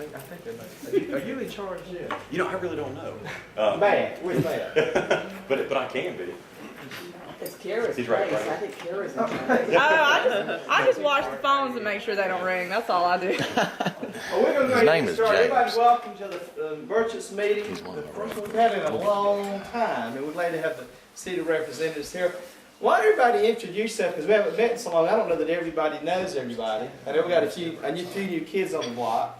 think they might. Are you in charge? Yeah. You know, I really don't know. Matt, where's Matt? but I can be. It's Kara's He's place. right, right. I think Kara's in charge. I just watch the phones and make sure they don't ring. That's all I do. Well, we're going to His name is start. James. Everybody, welcome to the merchants meeting. He's one The of our first one we've had in a long time, and we're glad to have the city representatives here. Why don't everybody introduce yourself? Because we haven't met in so long. I don't know that everybody knows everybody. I know we got a few new kids on the block.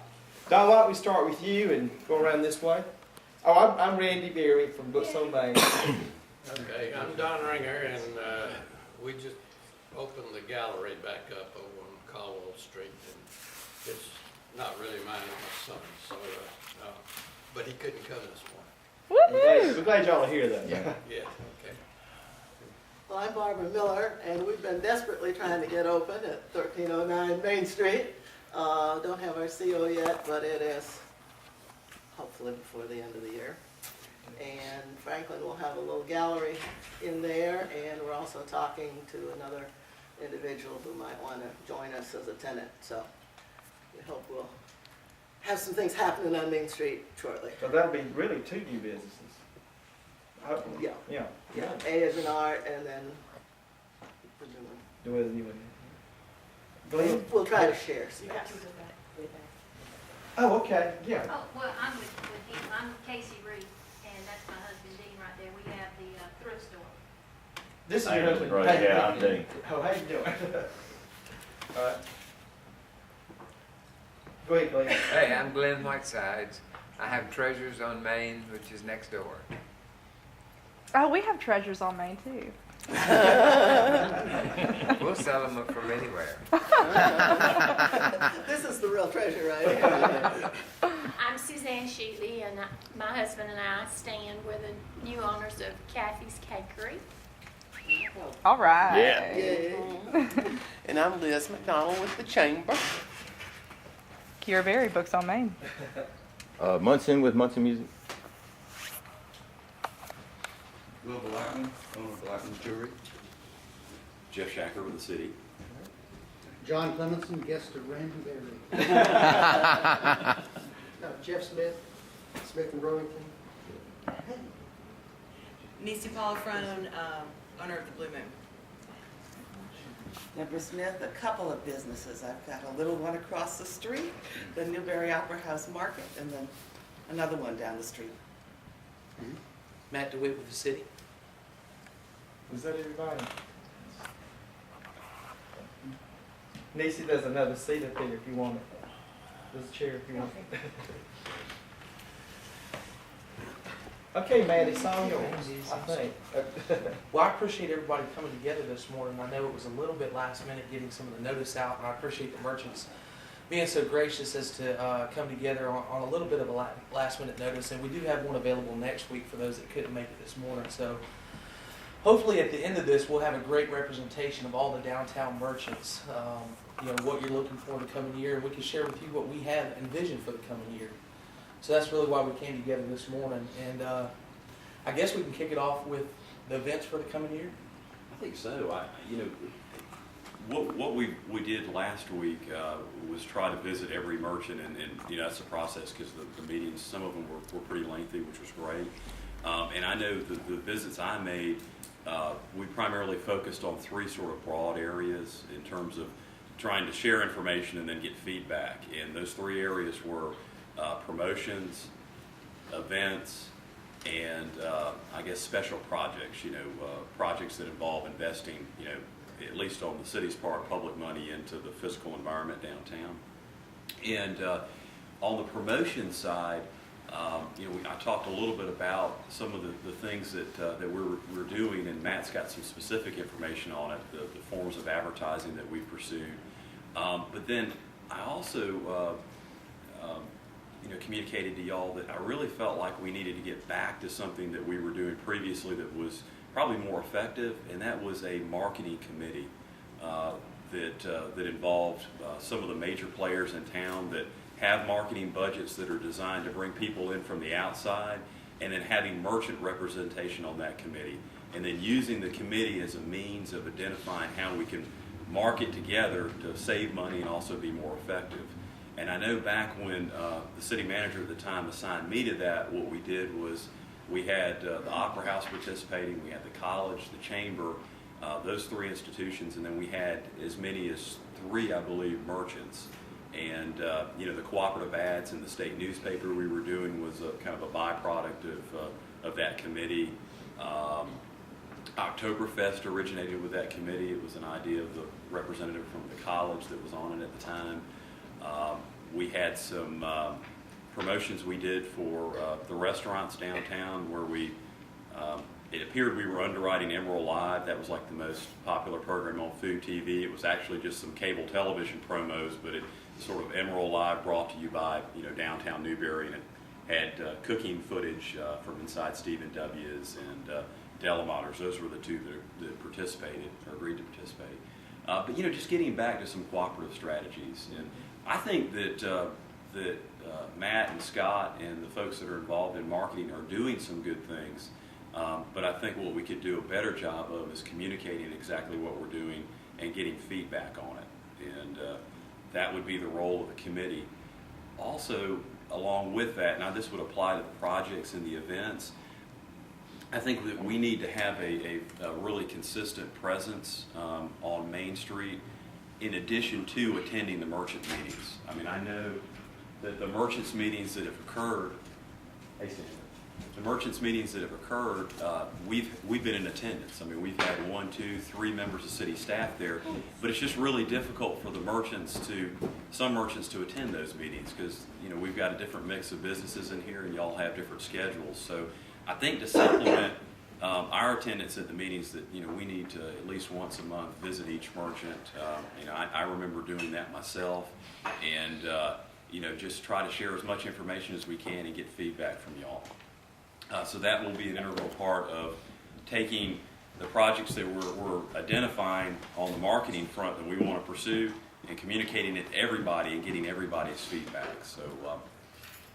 Don, why don't we start with you and go around this way? Oh, I'm Randy Berry from Books on Main. Okay, I'm Don Ringer, and we just opened the gallery back up over on Caldwell Street, and it's not really mine, it's my son's, so, but he couldn't come this morning. We're glad y'all are here, though. Yeah. Yeah, okay. Well, I'm Barbara Miller, and we've been desperately trying to get open at 1309 Main Street. Don't have our CO yet, but it is hopefully before the end of the year. And Franklin will have a little gallery in there, and we're also talking to another individual who might want to join us as a tenant. So we hope we'll have some things happening on Main Street shortly. So that'll be really 2 new businesses. Yeah. Yeah. Yeah, A is in art, and then Do it even. Glenn? we'll try to share some. You have to go back, way back. Oh, okay. Yeah. Oh, well, I'm with him. I'm Casey Reed, and that's my husband Dean right there. We have the thrift store. This is Hey, your husband. right, Hey, yeah, I'm Dean. Oh, how you doing? All right. Go ahead, Glenn. Hey, I'm Glenn Whitesides. I have Treasures on Main, which is next door. Oh, we have treasures on Main too. We'll sell them from anywhere. This is the real treasure right here. I'm Suzanne Shealy, and my husband and I stand. We're the new owners of Kathy's Cakery. All right. Yeah. Yay. And I'm Liz McDonald with the Chamber. Kira Berry, Books on Main. Munson with Munson Music. Will Blackman, owner of Blackman's Jewelry. Jeff Shacker with the city. John Clemenson, guest of Randy Berry. Jeff Smith, Smith and Burlington. Nisi Polifrone, owner of the Blue Moon. Deborah Smith, a couple of businesses. I've got a little one across the street, the Newberry Opera House Market, and then another one down the street. Matt DeWitt with the city. Was that everybody? Nisi, there's another seat up there if you want it. There's a chair if you want it. Okay, Matt, it's all yours, I think. Well, I appreciate everybody coming together this morning. I know it was a little bit last minute getting some of the notice out, and I appreciate the merchants being so gracious as to come together on a little bit of a last minute notice. And we do have one available next week for those that couldn't make it this morning. So hopefully at the end of this, we'll have a great representation of all the downtown merchants, what you're looking for the coming year, and we can share with you what we have envisioned for the coming year. So that's really why we came together this morning. And I guess we can kick it off with the events for the coming year. I think so. What we did last week was try to visit every merchant, and that's a process because the meetings, some of them were pretty lengthy, which was great. And I know the visits I made, we primarily focused on 3 sort of broad areas in terms of trying to share information and then get feedback. And those 3 areas were promotions, events, and I guess special projects, projects that involve investing, at least on the city's part, public money into the physical environment downtown. And on the promotion side, I talked a little bit about some of the things that we're doing, and Matt's got some specific information on it, the forms of advertising that we pursued. But then I also communicated to y'all that I really felt like we needed to get back to something that we were doing previously that was probably more effective, and that was a marketing committee that involved some of the major players in town that have marketing budgets that are designed to bring people in from the outside, and then having merchant representation on that committee, and then using the committee as a means of identifying how we can market together to save money and also be more effective. And I know back when the city manager at the time assigned me to that, what we did was we had the Opera House participating, we had the college, the chamber, those three institutions, and then we had as many as 3, I believe, merchants. And the cooperative ads in the state newspaper we were doing was a kind of a byproduct of that committee. Oktoberfest originated with that committee. It was an idea of the representative from the college that was on it at the time. We had some promotions we did for the restaurants downtown where it appeared we were underwriting Emerald Live. That was like the most popular program on Food TV. It was actually just some cable television promos, but it sort of Emerald Live brought to you by downtown Newberry, and it had cooking footage from inside Stephen W's and Delamonters. Those were the 2 that participated or agreed to participate. But just getting back to some cooperative strategies, and I think that Matt and Scott and the folks that are involved in marketing are doing some good things. But I think what we could do a better job of is communicating exactly what we're doing and getting feedback on it. And that would be the role of the committee. Also, along with that, now this would apply to the projects and the events, I think that we need to have a really consistent presence on Main Street in addition to attending the merchant meetings. I mean, I know that the merchants meetings that have occurred, we've been in attendance. I mean, we've had 1, 2, 3 members of city staff there, but it's just really difficult for some merchants to attend those meetings because we've got a different mix of businesses in here, and y'all have different schedules. So I think to supplement our attendance at the meetings, that we need to at least once a month visit each merchant. I remember doing that myself, and just try to share as much information as we can and get feedback from y'all. So that will be an integral part of taking the projects that we're identifying on the marketing front that we want to pursue and communicating it to everybody and getting everybody's feedback. So,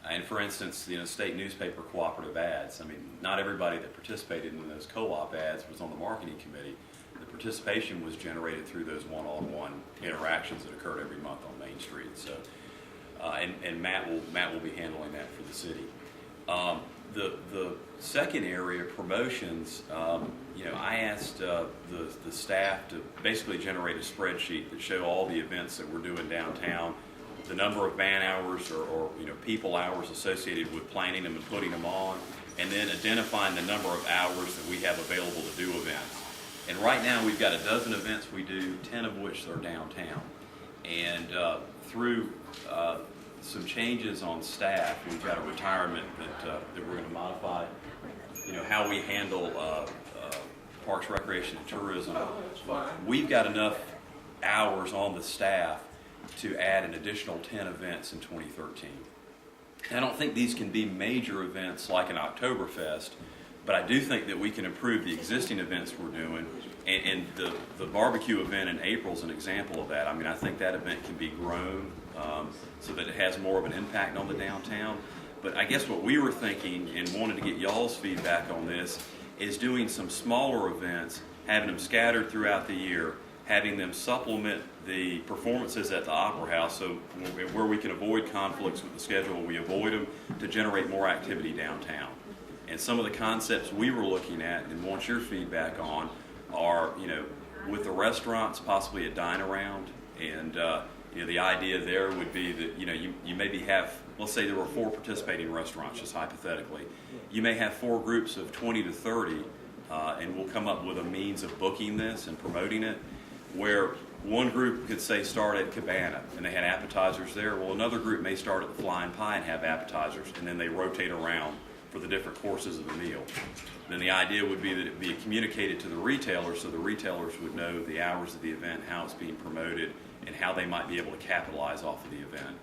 and for instance, state newspaper cooperative ads. I mean, not everybody that participated in those co-op ads was on the marketing committee. The participation was generated through those one-on-one interactions that occurred every month on Main Street. So, and Matt will be handling that for the city. The second area, promotions, I asked the staff to basically generate a spreadsheet that showed all the events that we're doing downtown, the number of man hours or people hours associated with planning them and putting them on, and then identifying the number of hours that we have available to do events. And right now we've got 12 events we do, 10 of which are downtown. And through some changes on staff, we've got a retirement that we're going to modify, how we handle parks, recreation, and tourism. We've got enough hours on the staff to add an additional 10 events in 2013. I don't think these can be major events like an Oktoberfest, but I do think that we can improve the existing events we're doing, and the barbecue event in April is an example of that. I mean, I think that event can be grown so that it has more of an impact on the downtown. But I guess what we were thinking and wanted to get y'all's feedback on this is doing some smaller events, having them scattered throughout the year, having them supplement the performances at the Opera House, so where we can avoid conflicts with the schedule, we avoid them to generate more activity downtown. And some of the concepts we were looking at and want your feedback on are, with the restaurants, possibly a dine around. And, the idea there would be that, you maybe have, let's say there were 4 participating restaurants, just hypothetically. You may have 4 groups of 20 to 30, and we'll come up with a means of booking this and promoting it, where one group could say start at Cabana and they had appetizers there. Well, another group may start at the Flying Pie and have appetizers, and then they rotate around for the different courses of the meal. Then the idea would be that it be communicated to the retailers, so the retailers would know the hours of the event, how it's being promoted, and how they might be able to capitalize off of the event.